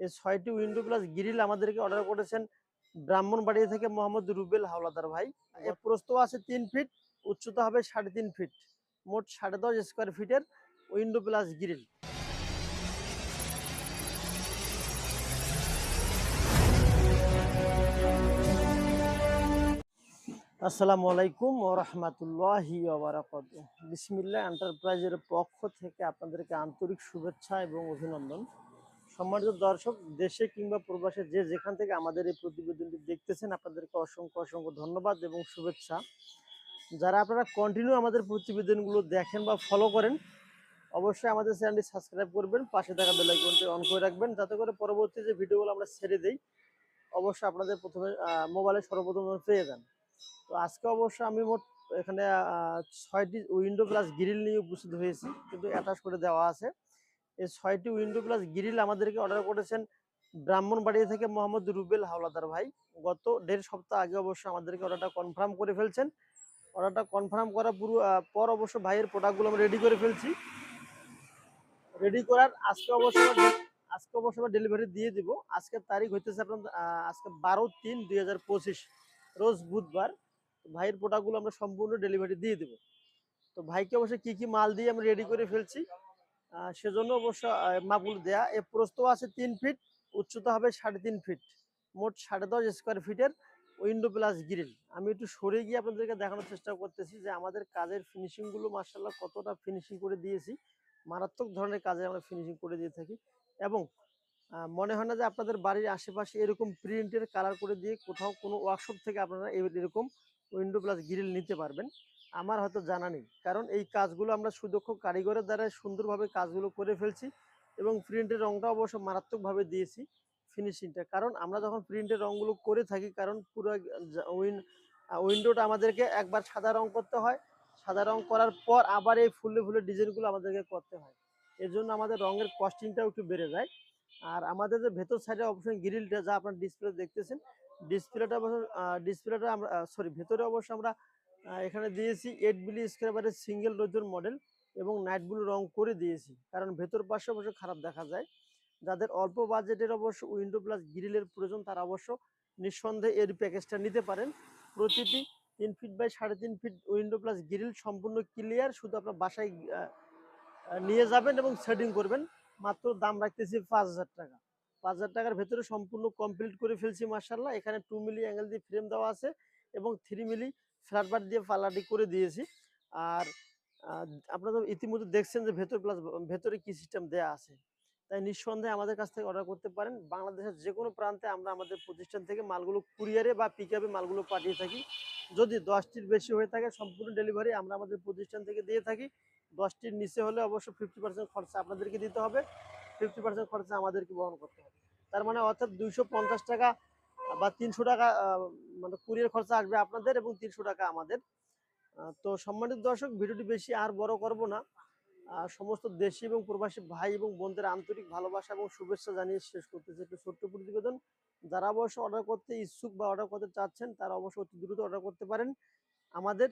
এই ৬টি window plus grill আমাদেরকে অর্ডার করেছেন ব্রাহ্মণবাড়িয়া থেকে মোহাম্মদ রুবেল হাওলাদার ভাই। এর প্রস্থ আছে ৩ ফিট, উচ্চতা হবে ৩.৫ ফিট, মোট ১০.৫ স্কোয়ার ফিটের উইন্ডো প্লাস গ্রিল। আসসালামু আলাইকুম ওয়া রাহমাতুল্লাহি ওয়া বারাকাতুহু। বিসমিল্লাহ এন্টারপ্রাইজের পক্ষ থেকে আপনাদেরকে আন্তরিক শুভেচ্ছা এবং অভিনন্দন। সম্মানিত দর্শক, দেশে কিংবা প্রবাসে যে যেখান থেকে আমাদের এই প্রতিবেদনটি দেখতেছেন, আপনাদেরকে অসংখ্য অসংখ্য ধন্যবাদ এবং শুভেচ্ছা। যারা আপনারা কন্টিনিউ আমাদের প্রতিবেদনগুলো দেখেন বা ফলো করেন, অবশ্যই আমাদের চ্যানেলটি সাবস্ক্রাইব করবেন, পাশে থাকা বেল আইকনটি অন করে রাখবেন, যাতে করে পরবর্তী যে ভিডিওগুলো আমরা ছেড়ে দেই অবশ্যই আপনাদের প্রথমে মোবাইলে সর্বপ্রথম পেয়ে যান। তো আজকে অবশ্য আমি মোট এখানে ৬টি উইন্ডো প্লাস গ্রিল নিয়ে উপস্থিত হয়েছি, কিন্তু অ্যাটাচ করে দেওয়া আছে। এই ৬টি উইন্ডো প্লাস গ্রিল আমাদেরকে অর্ডার করেছেন ব্রাহ্মণবাড়িয়া থেকে মোহাম্মদ রুবেল হাওলাদার ভাই। গত ১.৫ সপ্তাহ আগে অবশ্য আমাদেরকে অর্ডারটা কনফার্ম করে ফেলছেন। অর্ডারটা কনফার্ম করার পর অবশ্য ভাইয়ের প্রোডাক্টগুলো আমরা রেডি করে ফেলছি। রেডি করার আজকে অবশ্য আমরা ডেলিভারি দিয়ে দিব। আজকের তারিখ হইতেছে আপনার আজকে ১২/৩/২০২৫, রোজ বুধবার। ভাইয়ের প্রোডাক্টগুলো আমরা সম্পূর্ণ ডেলিভারি দিয়ে দেবো। তো ভাইকে অবশ্যই কি কি মাল দিয়ে আমরা রেডি করে ফেলছি, সেজন্য অবশ্য মাপগুলো দেয়া। এর প্রস্থ আছে ৩ ফিট, উচ্চতা হবে ৩.৫ ফিট, মোট ১০.৫ স্কোয়ার ফিটের উইন্ডো প্লাস গ্রিল। আমি একটু সরে গিয়ে আপনাদেরকে দেখানোর চেষ্টা করতেছি যে আমাদের কাজের ফিনিশিংগুলো মার্শাল্লাহ কতটা ফিনিশিং করে দিয়েছি। মারাত্মক ধরনের কাজে আমরা ফিনিশিং করে দিয়ে থাকি, এবং মনে হয় না যে আপনাদের বাড়ির আশেপাশে এরকম প্রিন্টের কালার করে দিয়ে কোথাও কোনো ওয়ার্কশপ থেকে আপনারা এরকম উইন্ডো প্লাস গ্রিল নিতে পারবেন। আমার হয়তো জানা নেই, কারণ এই কাজগুলো আমরা সুদক্ষ কারিগরের দ্বারা সুন্দরভাবে কাজগুলো করে ফেলছি, এবং প্রিন্টের রংটা অবশ্য মারাত্মকভাবে দিয়েছি ফিনিশিংটা। কারণ আমরা যখন প্রিন্টের রংগুলো করে থাকি, কারণ পুরো উইন্ডোটা আমাদেরকে একবার সাদা রং করতে হয়, সাদা রং করার পর আবার এই ফুলে ফুলে ডিজাইনগুলো আমাদেরকে করতে হয়। এর জন্য আমাদের রঙের কস্টিংটাও একটু বেড়ে যায়। আর আমাদের যে ভেতর সাইডে অবশ্যই গ্রিলটা যা আপনার ডিসপ্লে দেখতেছেন, ডিসপ্লেটা আমরা ভেতরে অবশ্য আমরা এখানে দিয়েছি 8 মিলি স্কোয়ারের সিঙ্গেল রোজের মডেল, এবং নাইট ব্লু রং করে দিয়েছি, কারণ ভেতর পাশে অবশ্য খারাপ দেখা যায়। যাদের অল্প বাজেটের অবশ্য উইন্ডো প্লাস গ্রিলের প্রয়োজন, তারা অবশ্য নিঃসন্দেহে এর প্যাকেজটা নিতে পারেন। প্রতিটি ৩ ফিট বাই ৩.৫ ফিট উইন্ডো প্লাস গ্রিল সম্পূর্ণ ক্লিয়ার, শুধু আপনার বাসায় নিয়ে যাবেন এবং সেটিং করবেন। মাত্র দাম রাখতেছি ৫,০০০ টাকা। ৫,০০০ টাকার ভেতরে সম্পূর্ণ কমপ্লিট করে ফেলছি মাশাআল্লাহ। এখানে 2 মিলি অ্যাঙ্গেল দিয়ে ফ্রেম দেওয়া আছে, এবং 3 মিলি ফ্ল্যাট বার দিয়ে পাল্লাটি করে দিয়েছি। আর আপনারা ইতিমধ্যে দেখছেন যে ভেতরে কি সিস্টেম দেয়া আছে। তাই নিঃসন্দেহে আমাদের কাছ থেকে অর্ডার করতে পারেন। বাংলাদেশের যেকোনো প্রান্তে আমরা আমাদের প্রতিষ্ঠান থেকে মালগুলো কুরিয়ারে বা পিকআপে মালগুলো পাঠিয়ে থাকি। যদি ১০টির বেশি হয়ে থাকে, সম্পূর্ণ ডেলিভারি আমরা আমাদের প্রতিষ্ঠান থেকে দিয়ে থাকি। ১০টির নিচে হলে অবশ্য 50% খরচা আপনাদেরকে দিতে হবে, 50% খরচা আমাদেরকে বহন করতে হবে। তার মানে অর্থাৎ ২৫০ টাকা বা ৩০০ টাকা মানে কুরিয়ার খরচা আসবে আপনাদের, এবং ৩০০ টাকা আমাদের। তো সম্মানিত দর্শক, ভিডিওটি বেশি আর বড় করব না। সমস্ত দেশি এবং প্রবাসী ভাই এবং বোনদের আন্তরিক ভালোবাসা এবং শুভেচ্ছা জানিয়ে শেষ করতেছি একটু ছোট্ট প্রতিবেদন। যারা অবশ্য অর্ডার করতে ইচ্ছুক বা অর্ডার করতে চাচ্ছেন, তারা অবশ্যই অতি দ্রুত অর্ডার করতে পারেন। আমাদের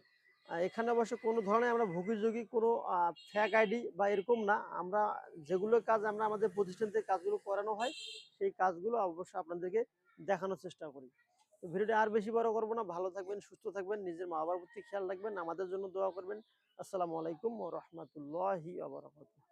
এখানে অবশ্য কোনো ধরনের আমরা ভুগিযোগী কোনো ফ্যাক আইডি বা এরকম না। আমরা যেগুলো কাজ আমরা আমাদের প্রতিষ্ঠান থেকে কাজগুলো করানো হয়, সেই কাজগুলো অবশ্যই আপনাদেরকে দেখানোর চেষ্টা করি। তো ভিডিওটি আর বেশি বড় করবো না। ভালো থাকবেন, সুস্থ থাকবেন, নিজের মা বাবার প্রতি খেয়াল রাখবেন, আমাদের জন্য দোয়া করবেন। আসসালামু আলাইকুম ওয়া রাহমাতুল্লাহি ওয়া বারাকাতুহু।